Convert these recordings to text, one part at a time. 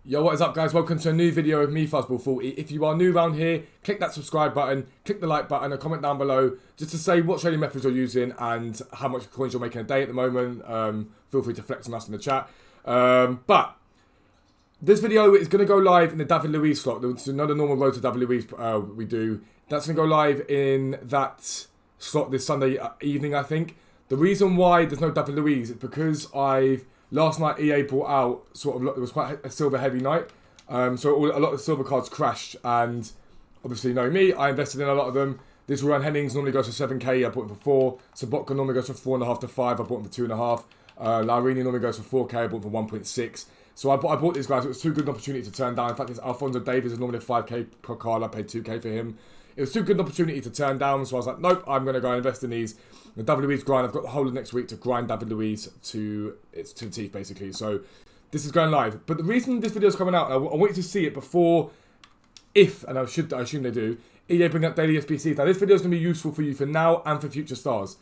Yo, what is up guys? Welcome to a new video of me, Fuzzball40. If you are new around here, click that subscribe button, click the like button, and comment down below just to say what trading methods you're using and how much coins you're making a day at the moment. Feel free to flex on us in the chat. But this video is going to go live in the David Luiz slot. There's another normal road to David Luiz we do. That's going to go live in that slot this Sunday evening, I think. The reason why there's no David Luiz is because last night EA brought out it was quite a silver heavy night. So a lot of silver cards crashed, and obviously knowing me, I invested in a lot of them. This run Hennings normally goes for 7k, I bought him for 4. Sabotka normally goes for 4.5 to 5, I bought him for 2.5. Laurini normally goes for 4k, I bought him for 1.6. So I bought these guys. It was too good an opportunity to turn down. In fact, this Alphonso Davies is normally 5k per card. I paid 2k for him. It was too good an opportunity to turn down, so I was like, nope, I'm going to go and invest in these. The David Luiz grind, I've got the whole of next week to grind David Luiz to the teeth, basically. So this is going live. But the reason this video is coming out, I want you to see it before, and I assume they do, EA bring up daily SBCs. Now, this video is going to be useful for you for now and for future stars.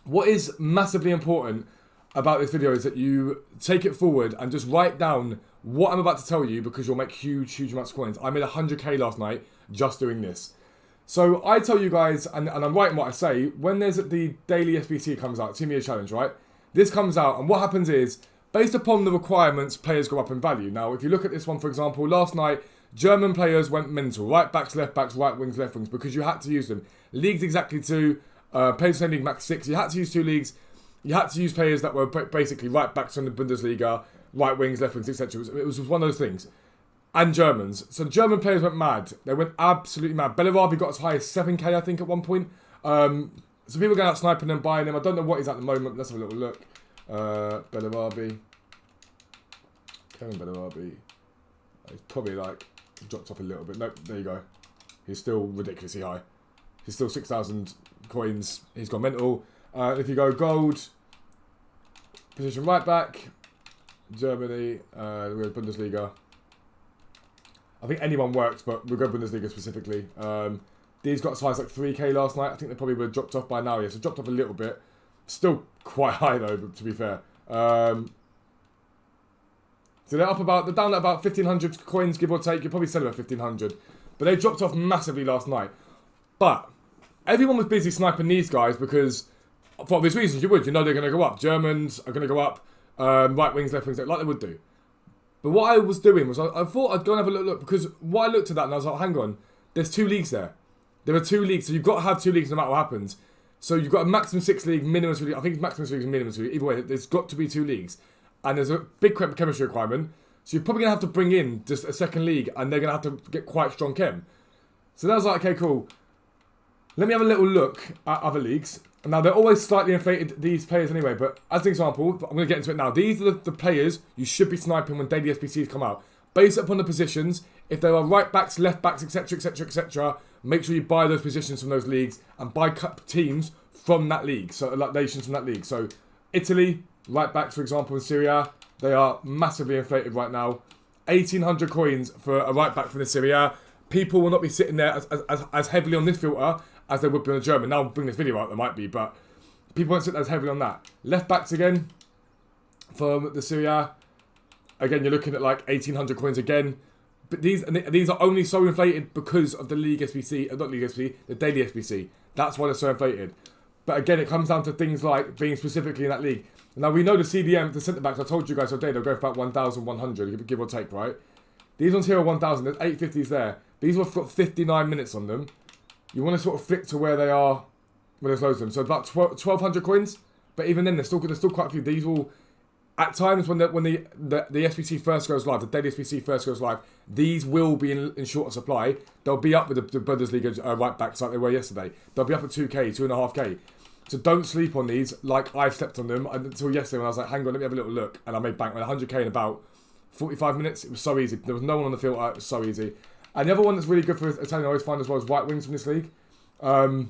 What is massively important about this video is that you take it forward and just write down what I'm about to tell you, because you'll make huge amounts of coins. I made 100k last night just doing this. So I tell you guys, and I'm writing what I say, when there's the daily SBC comes out, Team Year Challenge, right? This comes out, and what happens is, based upon the requirements, players go up in value. Now, if you look at this one, for example, last night, German players went mental. Right backs, left backs, right wings, left wings, because you had to use them. Leagues exactly 2, players same league max 6. You had to use 2 leagues. You had to use players that were basically right backs from the Bundesliga, right wings, left wings, etc. It was one of those things. And Germans. So the German players went mad. They went absolutely mad. Bellarabi got as high as 7k, I think, at one point. So people were going out sniping and buying him. I don't know what he's at the moment. Let's have a little look. Bellarabi. Kevin Bellarabi. He's probably like dropped off a little bit. Nope, there you go. He's still ridiculously high. He's still 6,000 coins. He's gone mental. If you go gold, position right back, Germany, we're Bundesliga. I think anyone works, but we'll go Bundesliga specifically. These got as high as like 3k last night. I think they probably would have dropped off by now. Yeah, so dropped off a little bit. Still quite high though, to be fair. So they're down at about 1,500 coins, give or take. You're probably selling at 1,500, but they dropped off massively last night. But everyone was busy sniping these guys because, for obvious reasons, you know they're going to go up. Germans are going to go up. Right wings, left wings, like they would do. But what I was doing was, I thought I'd go and have a look, because what I looked at that and I was like, hang on, there's 2 leagues there. There are 2 leagues, so you've got to have 2 leagues no matter what happens. So you've got a maximum 6 league, minimum 2 league. I think it's maximum 6 leagues and minimum 2 league. Either way, there's got to be 2 leagues. And there's a big chemistry requirement. So you're probably going to have to bring in just a second league, and they're going to have to get quite strong chem. So then I was like, okay, cool. Let me have a little look at other leagues. Now, they're always slightly inflated, these players anyway, but as an example, I'm going to get into it now. These are the players you should be sniping when daily SBCs come out. Based upon the positions, if there are right backs, left backs, etc, etc, etc, make sure you buy those positions from those leagues and buy teams from that league, so like nations from that league. So, Italy, right backs, for example, in Serie A, they are massively inflated right now. 1,800 coins for a right back from the Serie A. People will not be sitting there as heavily on this filter as they would be on the German. Now, I'll bring this video out, there might be, but people won't sit there as heavily on that. Left backs again, from the Serie A. Again, you're looking at like 1,800 coins again. But these are only so inflated because of the League SBC, not League SBC, the Daily SBC. That's why they're so inflated. But again, it comes down to things like being specifically in that league. Now, we know the CDM, the centre backs, I told you guys today, they'll go for about 1,100, give or take, right? These ones here are 1,000, there's 850s there. These ones have got 59 minutes on them. You want to sort of flick to where they are, where there's loads of them. So about 1,200 coins, but even then, there's still quite a few. These will, at times when the SBC first goes live, the daily SBC first goes live, these will be in shorter supply. They'll be up with the Bundesliga right backs like they were yesterday. They'll be up at 2k, 2.5k. So don't sleep on these like I've stepped on them until yesterday when I was like, hang on, let me have a little look. And I made bank with 100k in about 45 minutes. It was so easy. There was no one on the field. It was so easy. And the other one that's really good for Italian I always find as well is right wings from this league. You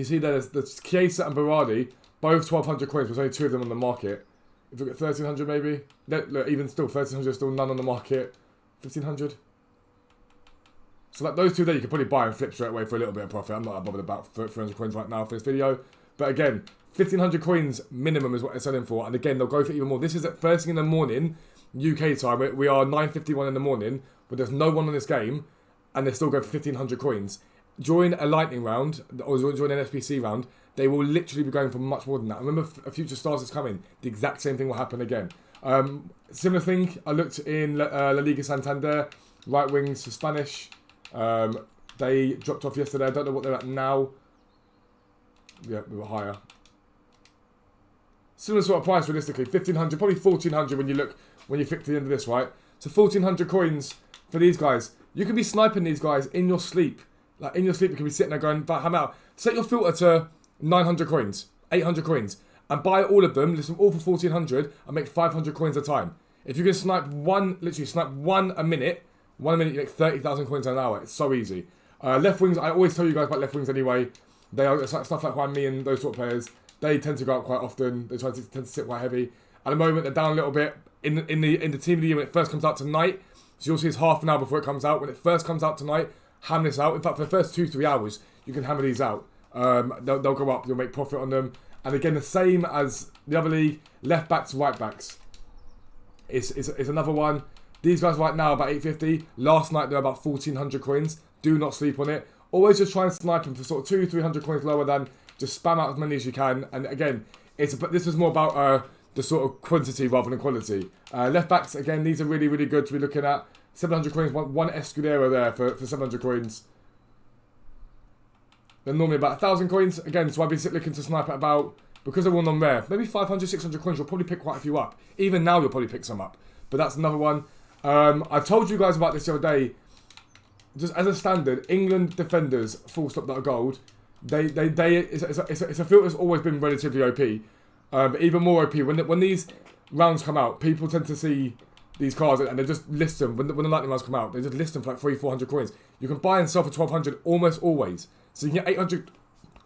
see there's Chiesa and Berardi, both 1,200 coins. There's only 2 of them on the market. If you look at 1,300 maybe. Look, even still, 1,300 still none on the market. 1,500. So like those 2 there you can probably buy and flip straight away for a little bit of profit. I'm not bothered about 300 coins right now for this video. But again, 1,500 coins minimum is what they're selling for. And again, they'll go for even more. This is at first thing in the morning. UK time, we are 9:51 in the morning, but there's no one on this game, and they're still going for 1,500 coins. During a lightning round, or during an SBC round, they will literally be going for much more than that. Remember, a Future Stars is coming. The exact same thing will happen again. Similar thing, I looked in La Liga Santander, right wings for Spanish. They dropped off yesterday. I don't know what they're at now. Yeah, we were higher. Similar sort of price realistically, 1,500, probably 1,400 when you flick to the end of this, right? So 1,400 coins for these guys. You could be sniping these guys in your sleep. Like in your sleep, you could be sitting there going, but I'm out. Set your filter to 900 coins, 800 coins, and buy all of them, listen, all for 1,400, and make 500 coins a time. If you can snipe one, literally snipe one a minute, you make 30,000 coins an hour. It's so easy. Left wings, I always tell you guys about left wings anyway. They are stuff like Juan Me and those sort of players. They tend to go out quite often. They tend to sit quite heavy. At the moment, they're down a little bit in the team of the year when it first comes out tonight. So you'll see it's half an hour before it comes out. When it first comes out tonight, hammer this out. In fact, for the first 2-3 hours, you can hammer these out. They'll go up. You'll make profit on them. And again, the same as the other league, left backs, right backs. It's another one. These guys right now about 850. Last night they're about 1,400 coins. Do not sleep on it. Always just try and snipe them for sort of 200-300 coins lower than. Just spam out as many as you can. And again, this is more about the sort of quantity rather than quality. Left backs, again, these are really, really good to be looking at. 700 coins, one Escudero there for 700 coins. They're normally about 1,000 coins. Again, so I'd be looking to snipe at about, because they're all non-rare, maybe 500, 600 coins. You'll probably pick quite a few up. Even now, you'll probably pick some up. But that's another one. I've told you guys about this the other day. Just as a standard, England defenders, full stop, that are gold. It's a filter that's always been relatively OP. But even more OP. When these rounds come out, people tend to see these cards and they just list them. When the lightning rounds come out, they just list them for like 300-400 coins. You can buy and sell for 1,200 almost always. So you can get 800,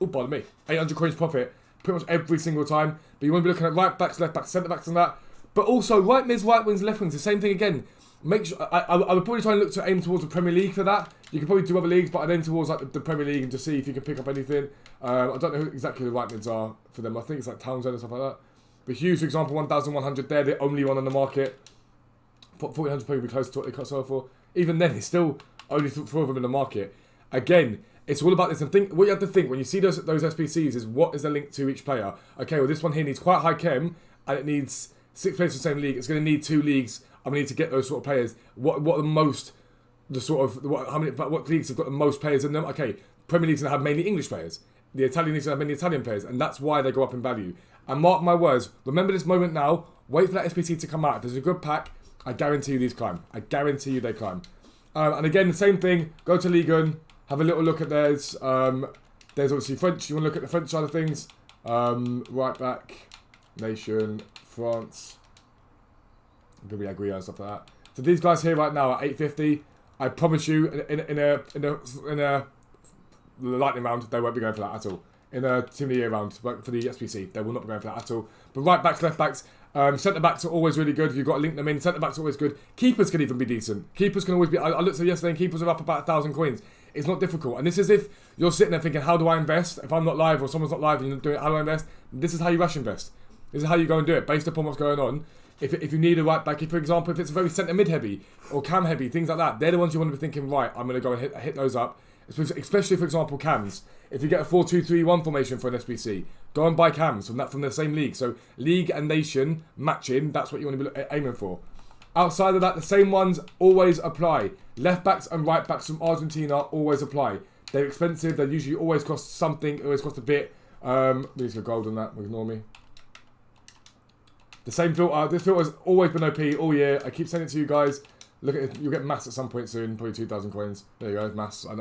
800 coins profit pretty much every single time. But you want to be looking at right backs, left backs, centre backs and that. But also right mids, right wings, left wings, the same thing again. Make sure, I would probably try and look to aim towards the Premier League for that. You can probably do other leagues, but I'd aim towards like the Premier League and just see if you can pick up anything. I don't know who exactly the right mids are for them. I think it's like Townsend and stuff like that. But Hughes, for example, 1,100 there, the only one on the market. 1,400 probably be close to what they cost for. Even then, it's still only 4 of them in the market. Again, it's all about this. And what you have to think when you see those SPCs is what is the link to each player. Okay, well this one here needs quite high chem and it needs 6 players in the same league. It's going to need 2 leagues. I'm going to need to get those sort of players. What leagues have got the most players in them? Okay, Premier League's going to have mainly English players. The Italian league's going to have mainly Italian players, and that's why they go up in value. And mark my words, remember this moment now. Wait for that SPC to come out. If there's a good pack, I guarantee you these climb. I guarantee you they climb. And again, the same thing. Go to Ligue 1, have a little look at theirs. There's obviously French. You want to look at the French side of things. Right back, nation, France. Maybe agree and stuff like that. So these guys here right now are 850. I promise you, in a lightning round, they won't be going for that at all. In a team of the year round, for the SPC, they will not be going for that at all. But right backs, left backs, centre backs are always really good. You've got to link them in. Centre backs are always good. Keepers can even be decent. Keepers can always be. I looked at yesterday, and keepers are up about 1,000 coins. It's not difficult. And this is if you're sitting there thinking, how do I invest? If I'm not live or someone's not live and you're doing it, how do I invest? This is how you rush invest. This is how you go and do it based upon what's going on. If you need a right back, for example, if it's very centre mid heavy or cam heavy, things like that, they're the ones you want to be thinking, right, I'm going to go and hit those up. Especially, for example, cams. If you get a 4-2-3-1 formation for an SBC, go and buy cams from the same league. So league and nation matching, that's what you want to be aiming for. Outside of that, the same ones always apply. Left backs and right backs from Argentina always apply. They're expensive. They usually always cost something. Always cost a bit. We need to go gold on that. Ignore me. The same filter. This filter has always been OP all year. I keep sending it to you guys. Look at it. You'll get mass at some point soon. Probably 2,000 coins. There you go. Mass. I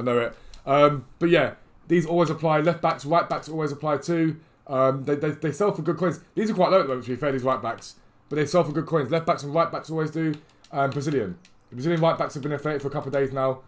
know it. But yeah, these always apply. Left backs, right backs always apply too. They sell for good coins. These are quite low at the moment, to be fair, these right backs. But they sell for good coins. Left backs and right backs always do. Brazilian. The Brazilian right backs have been affiliated for a couple of days now.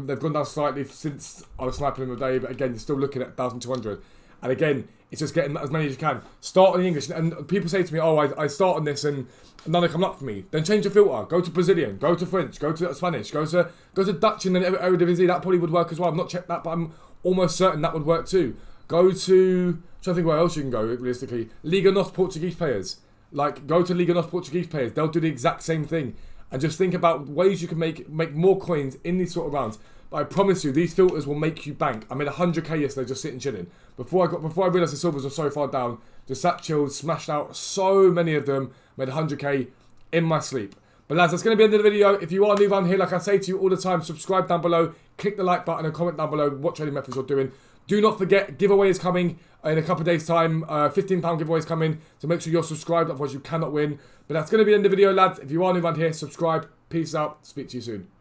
They've gone down slightly since I was sniping them today. But again, you're still looking at 1,200. And again, it's just getting as many as you can. Start on the English. And people say to me, oh, I start on this and none are coming up for me. Then change your filter. Go to Brazilian. Go to French. Go to Spanish. Go to Dutch and then Eredivisie. That probably would work as well. I've not checked that, but I'm almost certain that would work too. Go to... I'm trying to think where else you can go, realistically. Liga Nos Portuguese players. Like, go to Liga Nos Portuguese players. They'll do the exact same thing. And just think about ways you can make more coins in these sort of rounds. But I promise you, these filters will make you bank. I made 100k yesterday just sitting chilling. Before I realised the silvers were so far down, just sat chilled, smashed out so many of them, made 100k in my sleep. But lads, that's going to be the end of the video. If you are new around here, like I say to you all the time, subscribe down below, click the like button and comment down below what trading methods you're doing. Do not forget, giveaway is coming in a couple of days' time. £15 giveaway is coming, so make sure you're subscribed, otherwise you cannot win. But that's going to be the end of the video, lads. If you are new around here, subscribe. Peace out. Speak to you soon.